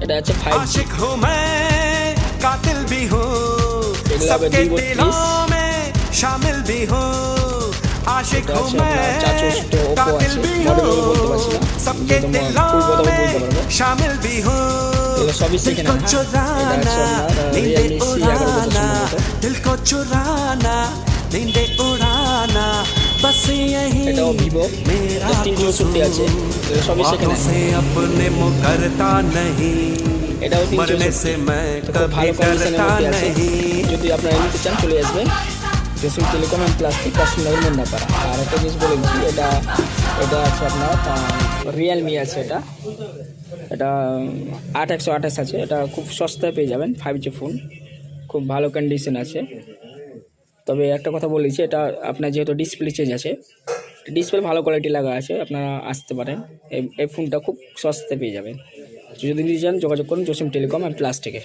এটা আছে 5G। आशिक हूँ मैं कातिल भी हूँ এগুলো হবে सबके Vivo 30। दिलों में शामिल भी हूँ आशिक এটা हूँ আছে আপনার मैं 464 Oppo कातिल আছে, भी মডেলগুলো বলতে পারছি हूँ না, सबके যেহেতু दिलों ফুল কথা में বলতে পারবো। शामिल भी हूँ এগুলো সবই दिल সেকেন্ড को হ্যান্ড। এটা चुराना আছে আপনার नींदे Realme C11 उड़ाना সম্ভবত। दिल को चुराना नींदे उड़ाना बस यही এটাও Vivo, मेरा 364 আছে। এগুলো সবই সেকেন্ড बातों হ্যান্ড। से अपने मुकरता नहीं এটাও मरने 364। से मैं তো খুব कभी ভালো কন্ডিশনের डरता মধ্যে আছে। नहीं যদি আপনারা নিতে চান চলে আসবেন Jasim telecom and plastic Kashimnagar Munnapara. আর একটা জিনিস বলে দিচ্ছি, এটা এটা আছে আপনার রিয়েলমি আছে। এটা 8128 আছে। এটা খুব সস্তায় পেয়ে যাবেন, 5G ফোন, খুব ভালো কন্ডিশন আছে। তবে একটা কথা বলেছি, এটা আপনার যেহেতু ডিসপ্লে চেঞ্জ আছে, ডিসপ্লে ভালো কোয়ালিটি লাগা আছে, আপনারা আসতে পারেন। এই ফোনটা খুব সস্তায় পেয়ে যাবেন। যদি নিতে চান যোগাযোগ করুন জসিম টেলিকম অ্যান্ড প্লাস্টিকে।